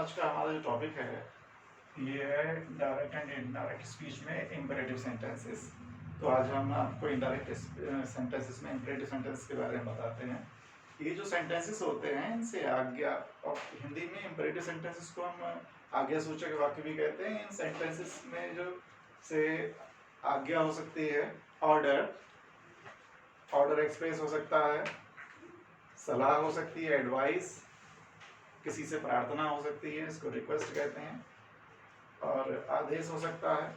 आज का हमारा जो टॉपिक है ये है डायरेक्ट एंड इनडायरेक्ट स्पीच में इम्पेरेटिव सेंटेंसेस। तो आज हम आपको इनडायरेक्ट सेंटेंसेस में इम्पेरेटिव सेंटेंस के बारे में बताते हैं। ये जो सेंटेंसेस होते हैं इनसे आज्ञा, और हिंदी में इम्पेरेटिव सेंटेंसेस को हम आज्ञा सूचक वाक्य भी कहते हैं। इन सेंटेंसेस में जो से आज्ञा हो सकती है, ऑर्डर एक्सप्रेस हो सकता है, सलाह हो सकती है, एडवाइस, किसी से प्रार्थना हो सकती है, इसको रिक्वेस्ट कहते हैं, और आदेश हो सकता है,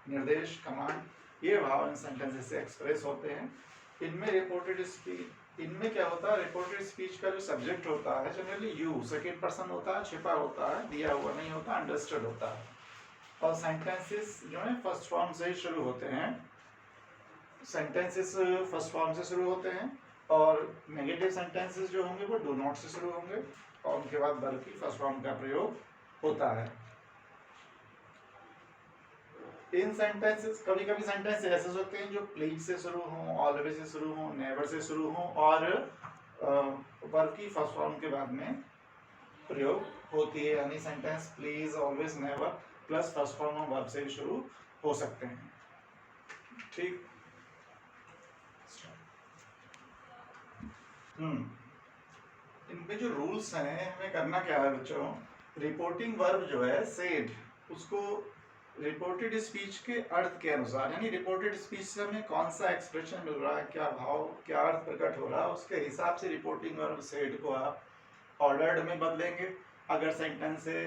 निर्देश, कमांड। ये भाव इन सेंटेंसेस से एक्सप्रेस होते हैं। इनमें रिपोर्टेड स्पीच, इनमें क्या होता है, रिपोर्टेड स्पीच का जो सब्जेक्ट होता है जनरली यू सेकेंड पर्सन होता है, छिपा होता है, दिया हुआ नहीं होता, अंडरस्टूड होता है। और सेंटेंसेस जो है फर्स्ट फॉर्म से ही शुरू होते हैं, सेंटेंसेस फर्स्ट फॉर्म से शुरू होते हैं, और नेगेटिव सेंटेंसेस जो होंगे वो डू नॉट से शुरू होंगे, और उनके बाद वर्ब की फर्स्ट फॉर्म का प्रयोग होता है। इन सेंटेंसेस, कभी कभी सेंटेंस ऐसे होते हैं जो प्लीज से शुरू हों, ऑलवेज से शुरू हों, नेवर से शुरू हों, और वर्ब की फर्स्ट फॉर्म के बाद में प्रयोग होती है। यानी sentence please, always, never plus first form of verb से भी शुरू हो सकते हैं। ठीक। इनमें जो रूल्स हैं, हमें करना क्या है बच्चों, रिपोर्टिंग वर्ब जो है सेड, उसको रिपोर्टेड स्पीच के अर्थ के अनुसार, यानी रिपोर्टेड स्पीच से हमें कौन सा एक्सप्रेशन मिल रहा है, क्या भाव, क्या अर्थ प्रकट हो रहा है, उसके हिसाब से रिपोर्टिंग वर्ब सेड को आप ऑर्डर्ड में बदलेंगे। अगर सेंटेंस से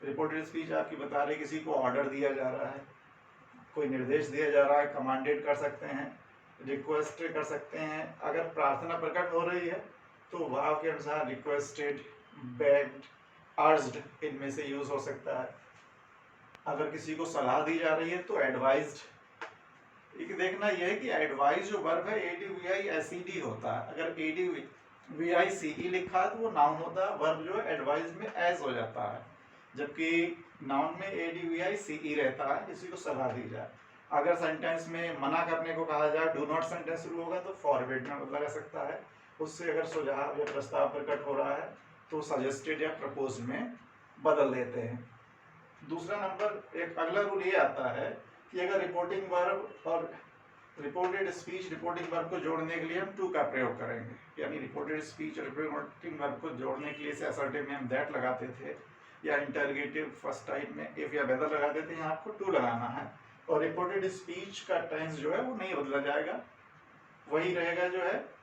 रिपोर्टेड स्पीच आपकी बता रही किसी को ऑर्डर दिया जा रहा है, कोई निर्देश दिया जा रहा है, कमांडेड कर सकते हैं, रिक्वेस्ट कर सकते हैं। अगर प्रार्थना प्रकट हो रही है तो भाव के अनुसार रिक्वेस्टेड, बेग्ड, अर्ज्ड इनमें से यूज हो सकता है। अगर किसी को सलाह दी जा रही है तो एडवाइज्ड। एक देखना यह है कि एडवाइज जो वर्ब है ADVISED होता है। अगर ADVICE लिखा है तो वो नाउन होता है, वर्ब जो है एडवाइज में एज हो जाता है, जबकि नाउन में ADVICE रहता है, किसी को सलाह दी जाए। अगर सेंटेंस में मना करने को कहा जाए, डू नॉट सेंटेंस शुरू होगा तो फॉरवर्ड में बदला जा सकता है। उससे अगर सुझाव या प्रस्ताव प्रकट हो रहा है तो सजेस्टेड या प्रपोज में बदल देते हैं। दूसरा नंबर, एक अगला रूल ये आता है कि अगर रिपोर्टिंग वर्ब और रिपोर्टेड स्पीच, रिपोर्टिंग वर्ब को जोड़ने के लिए हम टू का प्रयोग करेंगे। यानी रिपोर्टेड स्पीच और रिपोर्टिंग वर्ब को जोड़ने के लिए से असर्टिव में हम दैट लगाते थे, या इंटरगेटिव फर्स्ट टाइप में इफ या वेदर लगाते थे, यहाँ आपको टू लगाना है। और रिपोर्टेड स्पीच का टेंस जो है वो नहीं बदला जाएगा, वही रहेगा जो है।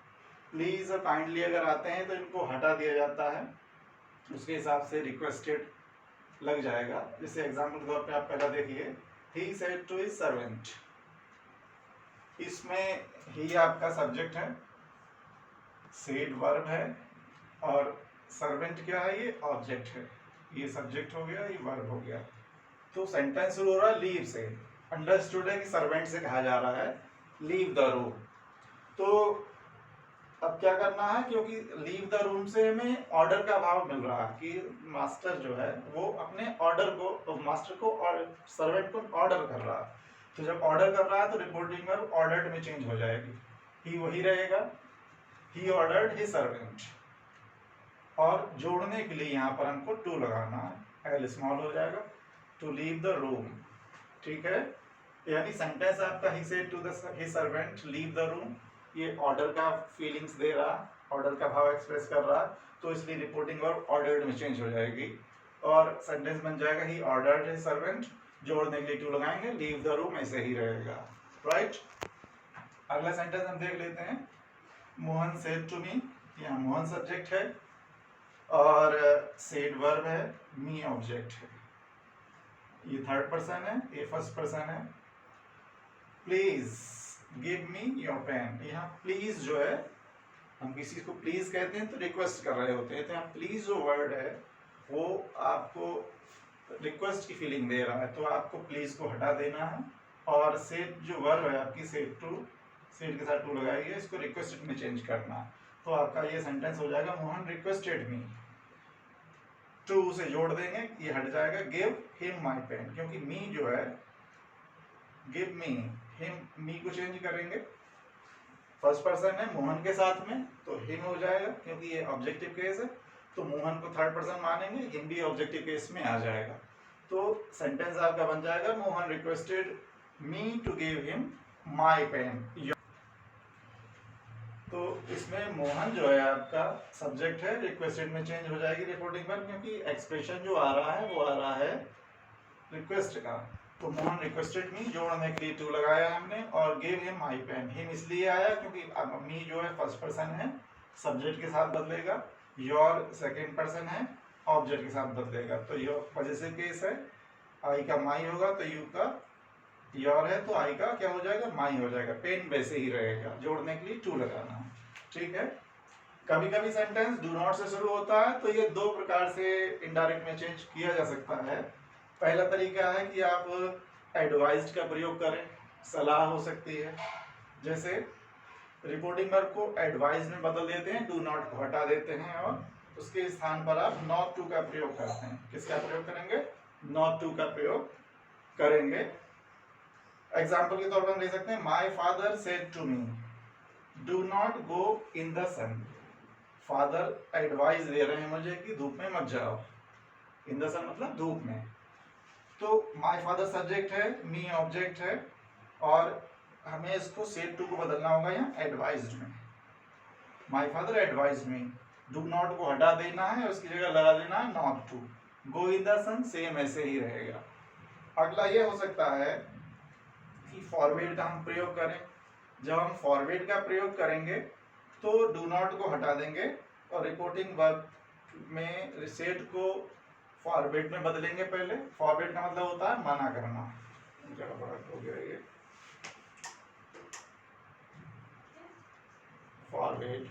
प्लीज और काइंडली अगर आते हैं तो इनको हटा दिया जाता है, उसके हिसाब से रिक्वेस्टेड लग जाएगा। जैसे एग्जाम्पल के तौर पे आप पहला देखिए, he said to his servant. इसमें ही आपका सब्जेक्ट है, सेड वर्ब है, और सर्वेंट क्या है, ये ऑब्जेक्ट है। ये सब्जेक्ट हो गया, ये वर्ब हो गया। तो सेंटेंस शुरू हो रहा है लीव से, अंडरस्टूड है कि सर्वेंट से कहा जा रहा है लीव द रूम। तो अब क्या करना है, क्योंकि लीव द रूम से हमें ऑर्डर का भाव मिल रहा है कि मास्टर जो है वो अपने ऑर्डर को, मास्टर को और सर्वेंट को ऑर्डर कर रहा है। तो जब ऑर्डर कर रहा है तो रिपोर्टिंग वर्ब ऑर्डर्ड में चेंज हो जाएगी, ही वही रहेगा, ही ऑर्डर्ड हिज सर्वेंट। और जोड़ने के लिए यहाँ पर हमको टू लगाना है, एल स्मॉल हो जाएगा, टू लीव द रूम। ठीक है, यानी सेंटेंस आपका he said to his servant leave the room, ये ऑर्डर का फीलिंग्स दे रहा, ऑर्डर का भाव एक्सप्रेस कर रहा, तो इसलिए रिपोर्टिंग वर्ब ऑर्डर्ड में चेंज हो जाएगी, और सेंटेंस बन जाएगा ही ऑर्डर्ड हिज सर्वेंट, जोड़ने के लिए टू लगाएंगे, लीव द रूम ऐसे ही रहेगा। राइट। अगला सेंटेंस हम देख लेते हैं, मोहन सेड टू मी। यहाँ मोहन सब्जेक्ट है और सेड वर्ब है, मी ऑब्जेक्ट है। ये थर्ड पर्सन है, ये फर्स्ट पर्सन है। Please give me your pen. यहाँ प्लीज जो है, हम किसी को प्लीज कहते हैं तो रिक्वेस्ट कर रहे होते हैं, तो यहाँ प्लीज जो वर्ड है वो आपको रिक्वेस्ट की फीलिंग दे रहा है, तो आपको प्लीज को हटा देना है। और सेड जो वर्ब है आपकी, सेड टू, सेड के साथ टू लगाइए, इसको रिक्वेस्टेड में चेंज करना है। तो आपका ये सेंटेंस हो जाएगा, मोहन रिक्वेस्टेड मी, टू से जोड़ देंगे, ये हट जाएगा, गिव हिम माई पेन, क्योंकि मी जो है, गिव मी, हिम, मी को चेंज करेंगे, फर्स्ट पर्सन है मोहन के साथ में तो हिम हो जाएगा, क्योंकि ये ऑब्जेक्टिव केस है। तो मोहन को थर्ड पर्सन मानेंगे, हिंदी ऑब्जेक्टिव केस में आ जाएगा। तो सेंटेंस आपका बन जाएगा Mohan requested me to give him my pen. तो इसमें मोहन जो है आपका सब्जेक्ट है, रिक्वेस्टेड में चेंज हो जाएगी रिपोर्टिंग वर्ब, क्योंकि एक्सप्रेशन जो आ रहा है वो आ रहा है रिक्वेस्ट का। तो मोहन रिक्वेस्टेड मी जोड़ने के लिए टू लगाया हमने, और give him my pen. Him इसलिए आया क्योंकि अब मी जो है फर्स्ट पर्सन है, सब्जेक्ट के साथ बदलेगा, योर सेकेंड पर्सन है, ऑब्जेक्ट के साथ बदलेगा। तो योर पॉजेसिव केस है, आई का माई होगा, तो यू का योर है, तो आई का क्या हो जाएगा, माई हो जाएगा। पेन वैसे ही रहेगा, जोड़ने के लिए टू लगाना है, ठीक है। कभी कभी सेंटेंस डू नॉट से शुरू होता है, तो ये दो प्रकार से इनडायरेक्ट में चेंज किया जा सकता है। पहला तरीका है कि आप एडवाइज्ड का प्रयोग करें, सलाह हो सकती है। जैसे रिपोर्टिंग वर्ब को एडवाइज में बदल देते हैं, डू नॉट को हटा देते हैं, और उसके स्थान पर आप नॉट टू का प्रयोग करते हैं। किसका प्रयोग करेंगे, नॉट टू का प्रयोग करेंगे। एग्जाम्पल के तौर पर हम ले सकते हैं, my father said to me do not go in the sun. Father advice दे रहे हैं मुझे कि धूप में मत जाओ, इन द सन मतलब धूप में। तो माई फादर सब्जेक्ट है, मी ऑब्जेक्ट है, और हमें इसको सेड टू को बदलना होगा यहाँ एडवाइज्ड में। My father advise me, do not को हटा देना है, उसकी जगह लगा देना है not to. Go in the sun same ऐसे ही रहेगा। अगला ये हो सकता है कि फॉरवर्ड का हम प्रयोग करें। जब हम फॉरवर्ड का प्रयोग करेंगे तो डू नॉट को हटा देंगे और रिपोर्टिंग वर्ब में सेड को फॉरवर्ड में बदलेंगे। पहले फॉरवर्ड का मतलब होता है मना करना। हो गया ये फॉरवर्ड,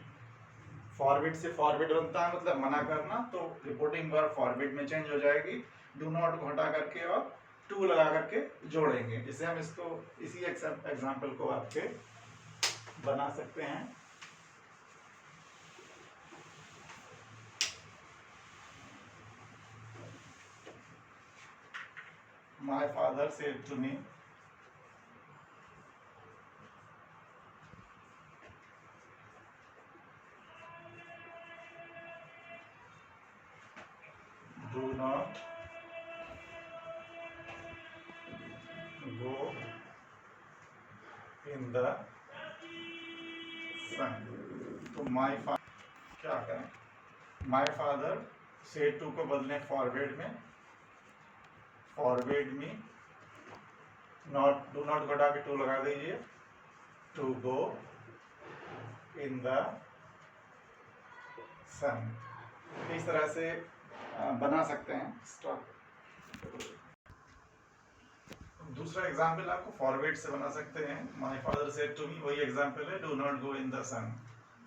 फॉरवर्ड से फॉरवर्ड बनता है मतलब मना करना, तो रिपोर्टिंग वर्ब फॉरवर्ड में चेंज हो जाएगी। डू नॉट को हटा करके और टू लगा करके जोड़ेंगे। जिससे हम इसको इसी एग्जाम्पल को आपके बना सकते हैं। My father said to me, do not go in the sun. तो my father क्या करें, my father said to को बदलें फॉरवर्ड में, फॉरवर्ड में नॉट, डू नॉट घटा के टू लगा दीजिए, टू गो इन द सन। इस तरह से बना सकते हैं। दूसरा एग्जाम्पल आपको फॉरवर्ड से बना सकते हैं। My father said to me, वही एग्जाम्पल है, do not go in the sun.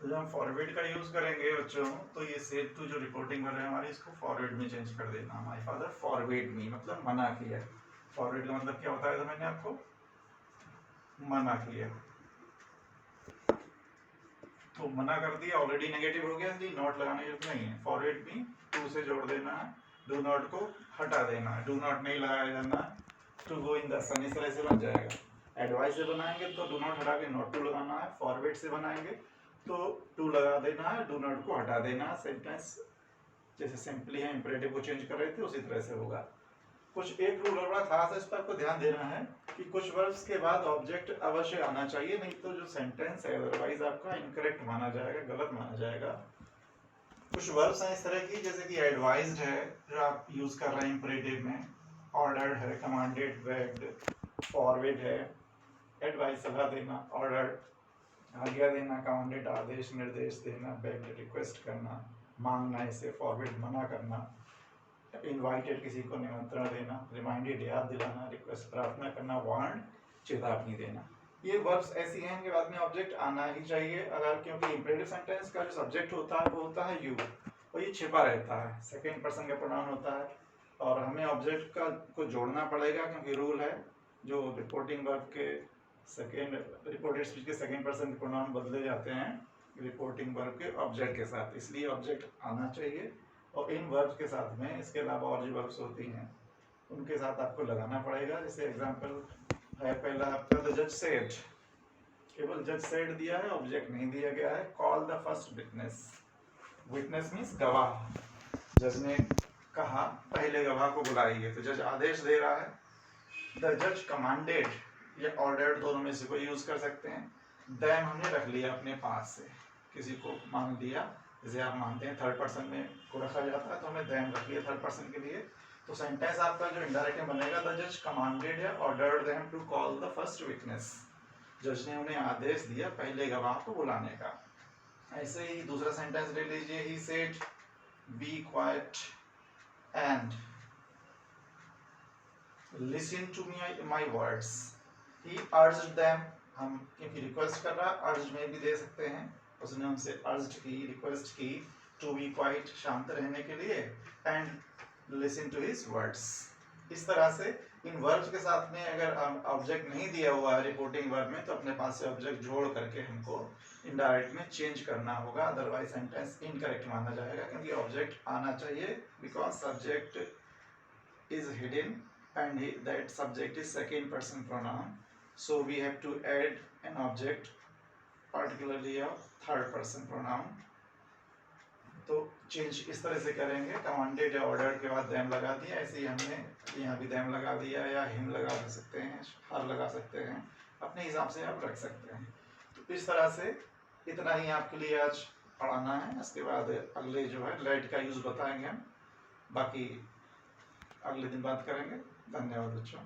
तो जब हम फॉरवर्ड का यूज करेंगे बच्चों, तो ये सेड टू जो रिपोर्टिंग कर रहे हैं हमारी, इसको फॉरवर्ड में चेंज कर देना। माय फादर फॉरवर्ड मी मतलब मना किया। फॉरवर्ड का मतलब क्या होता है, तो मैंने आपको मना किया, तो मना कर दिया, ऑलरेडी नेगेटिव हो गया, इसलिए नॉट लगाने की जरूरत नहीं है। फॉरवर्ड मी टू से जोड़ देना है, डू नॉट को हटा देना है, डू नॉट नहीं लगाया जाना है, टू गो इन द सन। इस तरह से बन जाएगा। एडवाइस से बनाएंगे तो डू नॉट हटा के नॉट टू लगाना है। फॉरवर्ड से बनाएंगे तो टू लगा देना है, डू नॉट को हटा देना है। सेंटेंस जैसे सिंपली है इंपरेटिव को चेंज कर रहे थे उसी तरह से होगा। कुछ एक रूल और बड़ा खास है, इस पर आपको ध्यान देना है कि कुछ वर्ब्स के बाद ऑब्जेक्ट अवश्य आना चाहिए, नहीं तो जो सेंटेंस है अदरवाइज आपका इनकरेक्ट माना जाएगा, गलत माना जाएगा। कुछ वर्ब्स हैं इस तरह की, जैसे कि एडवाइज्ड है जो आप यूज कर रहे हैं इंपरेटिव में, ऑर्डर्ड है, कमांडेड, बेग्ड, फॉरवर्ड है, एडवाइस सलाह देना, ऑर्डर्ड आज्ञा देना, कमांडेड आदेश निर्देश देना, बेग्ड रिक्वेस्ट करना, मांगना, इसे फॉरवर्ड मना करना, इनवाइटेड किसी को निमंत्रण देना, रिमाइंडेड याद दिलाना, रिक्वेस्ट प्रार्थना करना, वार्न चेतावनी देना। ये वर्ब्स ऐसी हैं कि बाद में ऑब्जेक्ट आना ही चाहिए, अगर क्योंकि इंपरेटिव सेंटेंस का जो सब्जेक्ट होता है वो होता है यू, और ये छिपा रहता है, सेकेंड पर्सन का प्रोनाउन होता है, और हमें ऑब्जेक्ट का को जोड़ना पड़ेगा क्योंकि रूल है जो रिपोर्टिंग वर्ब के सेकेंड, रिपोर्टेड स्पीच के सेकेंड पर्सन के प्रोनाउन बदले जाते हैं रिपोर्टिंग वर्ब के ऑब्जेक्ट के साथ, इसलिए ऑब्जेक्ट आना चाहिए। और इन वर्ब्स के साथ में इसके अलावा और जो वर्ब्स होती हैं उनके साथ आपको लगाना पड़ेगा। जैसे एग्जांपल है पहला आपका द जज सेड, केवल जज सेड दिया है, ऑब्जेक्ट नहीं दिया गया है। Call the first witness, witness means गवाह, जज ने कहा पहले गवाह को बुलाइए, तो जज आदेश दे रहा है। द जज कमांडेड या ऑर्डर्ड, दोनों में से कोई यूज कर सकते हैं। देम हमने रख लिया अपने पास से, किसी को मान लिया, जैसे आप मानते हैं थर्ड पर्सन में को रखा जाता है, तो हमने देम रख लिया थर्ड पर्सन के लिए। तो सेंटेंस आपका जो इनडायरेक्ट में बनेगा, द जज कमांडेड या ordered them to call the first witness. जज ने उन्हें आदेश दिया पहले गवाह को बुलाने का। ऐसे ही दूसरा सेंटेंस ले लीजिए, he said be quiet and listen to my words. He urged them, हम क्योंकि रिक्वेस्ट कर रहा है, अर्ज में भी दे सकते हैं, उसने उनसे अर्ज्ड की, रिक्वेस्ट की, टू बी क्वाइट, शांत रहने के लिए, and listen to his words. इस तरह से इन वर्ब्स के साथ में अगर ऑब्जेक्ट नहीं दिया हुआ है रिपोर्टिंग वर्ब में, तो अपने पास से ऑब्जेक्ट जोड़ करके हमको इनडायरेक्ट में चेंज करना होगा, अदरवाइज सेंटेंस इनकरेक्ट माना जाएगा, क्योंकि ऑब्जेक्ट आना चाहिए, because subject is hidden and that subject is second person pronoun, so we have to add an object particularly a third person pronoun। तो चेंज इस तरह से करेंगे, कमांडेड या ऑर्डर के बाद देम लगा दिया, ऐसे ही हमने यहाँ भी देम लगा दिया, या हिम लगा सकते हैं, हर लगा सकते हैं, अपने हिसाब से आप रख सकते हैं। तो इस तरह से इतना ही आपके लिए आज पढ़ाना है, इसके बाद अगले जो है लेट का यूज बताएंगे हम, बाकी अगले दिन बात करेंगे। धन्यवाद बच्चों।